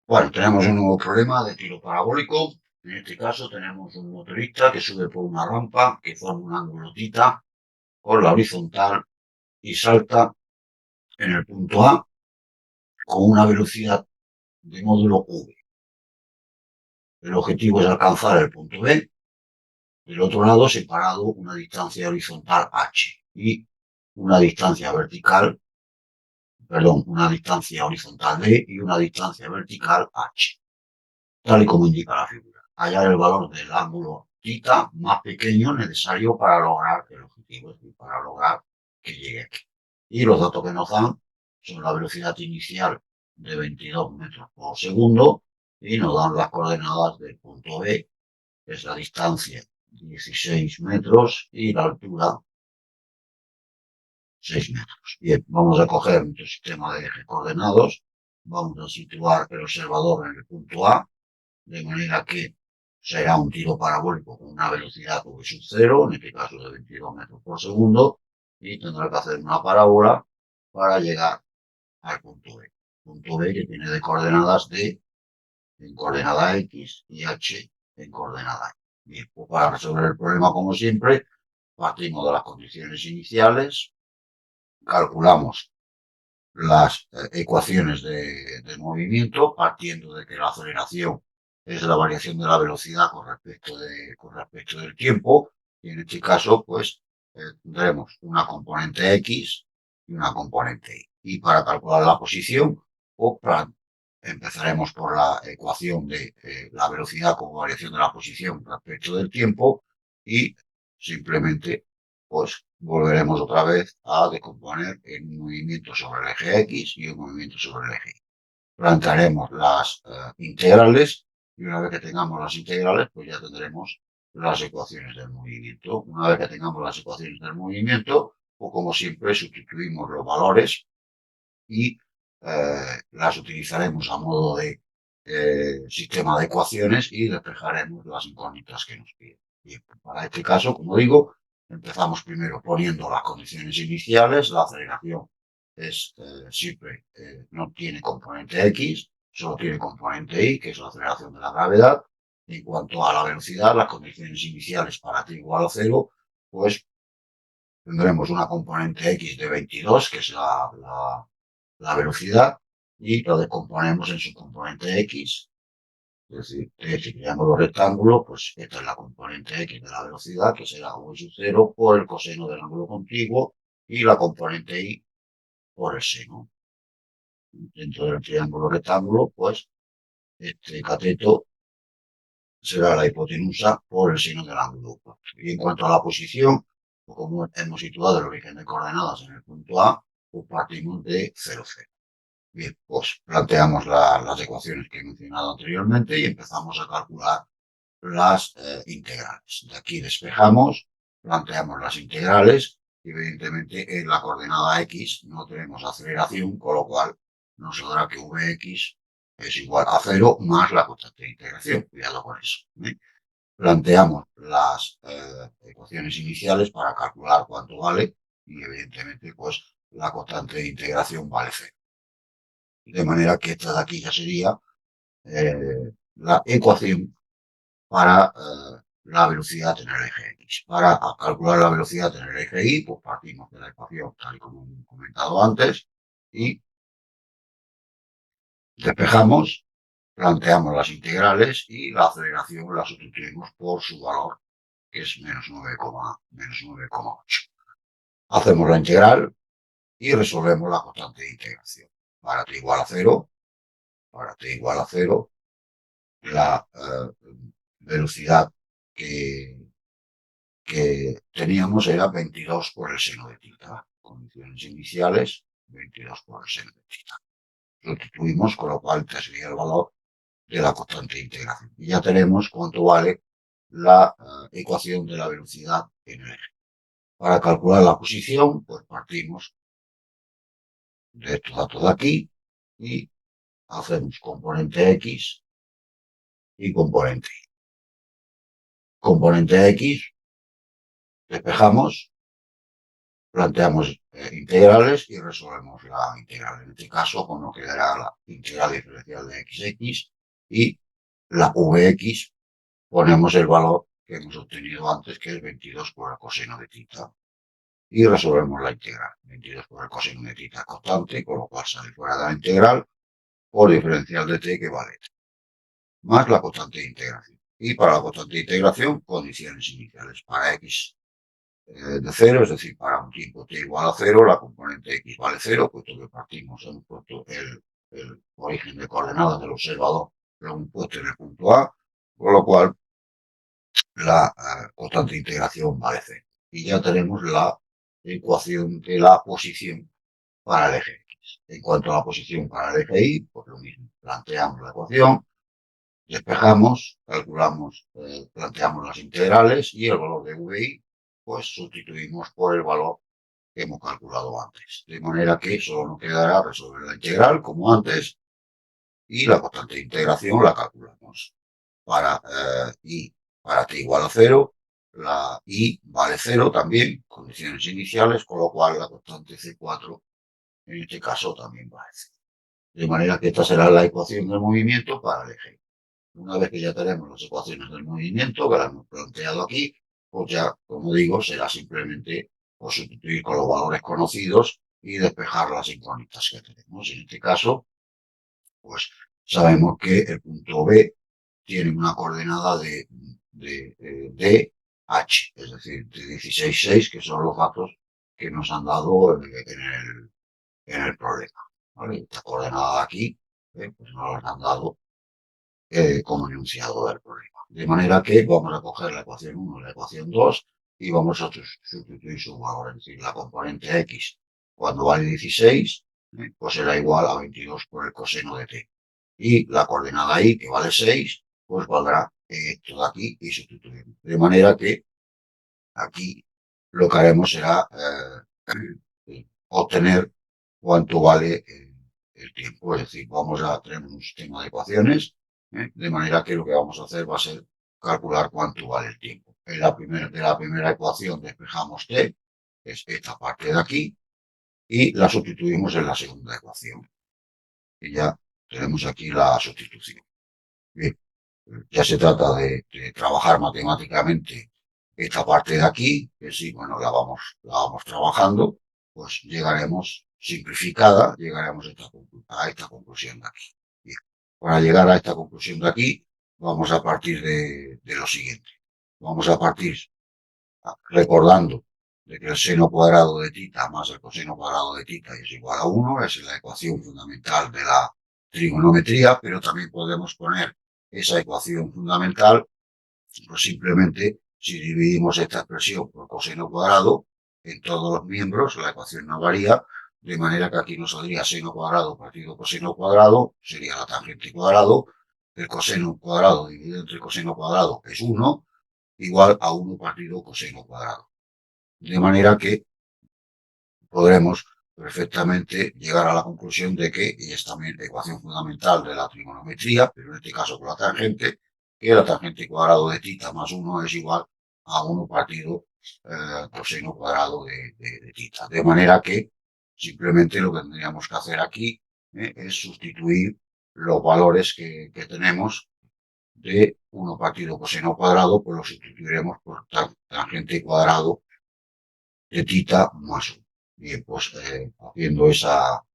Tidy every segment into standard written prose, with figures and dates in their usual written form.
Bueno, tenemos un nuevo problema de tiro parabólico. En este caso tenemos un motorista que sube por una rampa que forma un ángulo θ con la horizontal y salta en el punto A con una velocidad de módulo v. El objetivo es alcanzar el punto B, del otro lado separado una distancia horizontal h y una distancia vertical, una distancia horizontal d y una distancia vertical h, tal y como indica la figura. Hallar el valor del ángulo θ más pequeño necesario para lograr el objetivo, es decir, para lograr que llegue aquí. Y los datos que nos dan son la velocidad inicial de 22 metros por segundo y nos dan las coordenadas del punto B, que es la distancia 16 metros y la altura 6 metros. Bien, vamos a coger nuestro sistema de ejes coordenados, vamos a situar el observador en el punto A, de manera que será un tiro parabólico con una velocidad v sub 0, en este caso de 22 metros por segundo, y tendrá que hacer una parábola para llegar al punto B. Punto B que tiene de coordenadas D en coordenada X y H en coordenada Y. Bien, pues para resolver el problema, como siempre, partimos de las condiciones iniciales, calculamos las ecuaciones de movimiento, partiendo de que la aceleración es la variación de la velocidad con respecto del tiempo, y en este caso, pues, tendremos una componente X y una componente Y. Y para calcular la posición, pues, empezaremos por la ecuación de la velocidad como variación de la posición respecto del tiempo y simplemente pues volveremos otra vez a descomponer en un movimiento sobre el eje X y un movimiento sobre el eje Y. Plantearemos las integrales y una vez que tengamos las integrales, pues ya tendremos las ecuaciones del movimiento. Una vez que tengamos las ecuaciones del movimiento, pues como siempre sustituimos los valores y las utilizaremos a modo de sistema de ecuaciones y despejaremos las incógnitas que nos piden. Bien, para este caso, como digo, empezamos primero poniendo las condiciones iniciales. La aceleración es siempre, no tiene componente X, solo tiene componente Y, que es la aceleración de la gravedad. En cuanto a la velocidad, las condiciones iniciales para t igual a 0, pues tendremos una componente X de 22, que es la velocidad, y lo descomponemos en su componente X. Es decir, de este triángulo rectángulo, pues esta es la componente X de la velocidad, que será v sub 0 por el coseno del ángulo contiguo, y la componente Y por el seno. Dentro del triángulo rectángulo, pues este cateto será la hipotenusa por el seno del ángulo opuesto. Y en cuanto a la posición, pues como hemos situado el origen de coordenadas en el punto A, pues partimos de 0, 0. Bien, pues planteamos las ecuaciones que he mencionado anteriormente y empezamos a calcular las integrales. De aquí despejamos, planteamos las integrales y evidentemente en la coordenada X no tenemos aceleración, con lo cual nos saldrá que Vx es igual a 0 más la constante de integración. Cuidado con eso. Planteamos las ecuaciones iniciales para calcular cuánto vale y evidentemente pues la constante de integración vale 0. De manera que esta de aquí ya sería la ecuación para la velocidad en el eje X. Para calcular la velocidad en el eje Y, pues partimos de la ecuación tal y como hemos comentado antes y despejamos, planteamos las integrales y la aceleración la sustituimos por su valor, que es menos 9,8. Hacemos la integral y resolvemos la constante de integración. Para t igual a 0, la velocidad que teníamos era 22 por el seno de θ. Condiciones iniciales, 22 por el seno de θ. Sustituimos, con lo cual te sería el valor de la constante de integración. Y ya tenemos cuánto vale la ecuación de la velocidad en el eje. Para calcular la posición, pues partimos de estos datos de aquí y hacemos componente X y componente Y. Componente X, despejamos, planteamos integrales y resolvemos la integral. En este caso, pues nos quedará la integral diferencial de xx y la vx ponemos el valor que hemos obtenido antes, que es 22 por el coseno de tita. Y resolvemos la integral. 22 por el coseno de tita constante, con lo cual sale fuera de la integral por diferencial de t que vale t, más la constante de integración. Y para la constante de integración, condiciones iniciales. Para x de 0, es decir, para un tiempo t igual a 0, la componente x vale 0, puesto que partimos, hemos puesto el origen de coordenadas del observador, lo hemos puesto en el punto A, con lo cual la constante de integración vale 0. Y ya tenemos la ecuación de la posición para el eje X. En cuanto a la posición para el eje Y, pues lo mismo, planteamos la ecuación, despejamos, calculamos, planteamos las integrales y el valor de VI, pues sustituimos por el valor que hemos calculado antes. De manera que solo nos quedará resolver la integral como antes y la constante de integración la calculamos. Para I para t igual a 0, la I vale 0 también, condiciones iniciales, con lo cual la constante C4 en este caso también vale 0. De manera que esta será la ecuación del movimiento para el eje. Una vez que ya tenemos las ecuaciones del movimiento, que las hemos planteado aquí, pues ya, como digo, será simplemente pues, sustituir con los valores conocidos y despejar las incógnitas que tenemos. En este caso, pues sabemos que el punto B tiene una coordenada de H, es decir, de 16,6, que son los datos que nos han dado en el problema. ¿Vale? Esta coordenada de aquí, pues nos las han dado como enunciado del problema. De manera que vamos a coger la ecuación 1 y la ecuación 2 y vamos a sustituir su valor, es decir, la componente x cuando vale 16, pues será igual a 22 por el coseno de t. Y la coordenada y, que vale 6, pues valdrá esto de aquí y sustituimos. De manera que aquí lo que haremos será obtener cuánto vale el tiempo. Es decir, vamos a tener un sistema de ecuaciones, de manera que lo que vamos a hacer va a ser calcular cuánto vale el tiempo. De la primera ecuación despejamos t, que es esta parte de aquí, y la sustituimos en la segunda ecuación. Y ya tenemos aquí la sustitución. Bien, ya se trata de trabajar matemáticamente esta parte de aquí, que sí, bueno, la vamos trabajando, pues llegaremos simplificada, llegaremos a esta conclusión de aquí. Bien, para llegar a esta conclusión de aquí, vamos a partir de lo siguiente. Vamos a partir recordando de que el seno cuadrado de tita más el coseno cuadrado de tita es igual a 1, es la ecuación fundamental de la trigonometría, pero también podemos poner esa ecuación fundamental, pues simplemente si dividimos esta expresión por coseno cuadrado en todos los miembros, la ecuación no varía, de manera que aquí nos saldría seno cuadrado partido coseno cuadrado, sería la tangente cuadrado, el coseno cuadrado dividido entre coseno cuadrado es 1, igual a 1 partido coseno cuadrado. De manera que podremos perfectamente llegar a la conclusión de que, y es también la ecuación fundamental de la trigonometría, pero en este caso con la tangente, que la tangente cuadrado de tita más 1 es igual a 1 partido coseno cuadrado de tita. De manera que simplemente lo que tendríamos que hacer aquí es sustituir los valores que tenemos de 1 partido coseno cuadrado, pues lo sustituiremos por tangente cuadrado de tita más 1. Bien, pues haciendo esa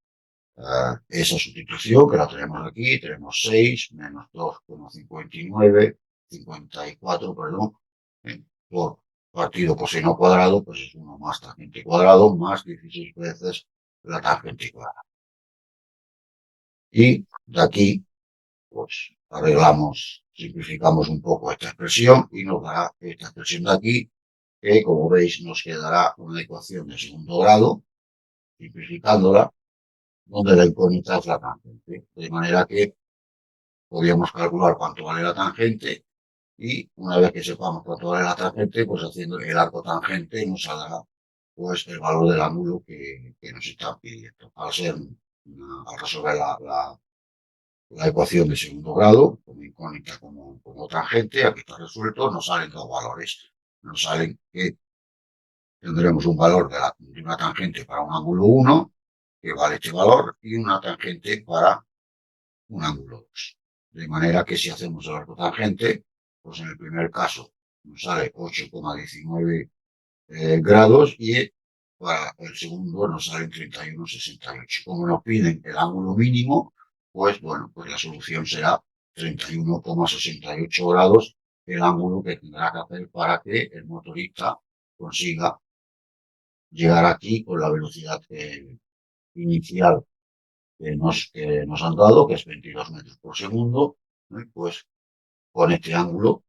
sustitución, que la tenemos aquí, tenemos 6 menos 2,59, 54, perdón, por partido coseno cuadrado, pues es 1 más tangente cuadrado, más 16 veces la tangente cuadrada. Y de aquí, pues arreglamos, simplificamos un poco esta expresión y nos dará esta expresión de aquí, que como veis nos quedará una ecuación de segundo grado, simplificándola, donde la incógnita es la tangente. De manera que podríamos calcular cuánto vale la tangente y una vez que sepamos cuánto vale la tangente, pues haciendo el arco tangente nos saldrá pues el valor del ángulo que nos están pidiendo. Al resolver la ecuación de segundo grado, como incógnita como tangente, aquí está resuelto, nos salen dos valores. Nos salen que tendremos un valor de una tangente para un ángulo 1, que vale este valor, y una tangente para un ángulo 2. De manera que si hacemos el arco tangente, pues en el primer caso nos sale 8,19 grados y para el segundo nos salen 31,68. Como nos piden el ángulo mínimo, pues bueno, pues la solución será 31,68 grados, el ángulo que tendrá que hacer para que el motorista consiga llegar aquí con la velocidad inicial que nos han dado, que es 22 metros por segundo, pues con este ángulo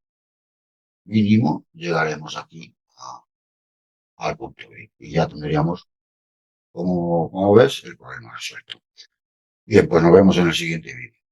mínimo llegaremos aquí al punto B y ya tendríamos, como ves, el problema resuelto. Bien, pues nos vemos en el siguiente vídeo.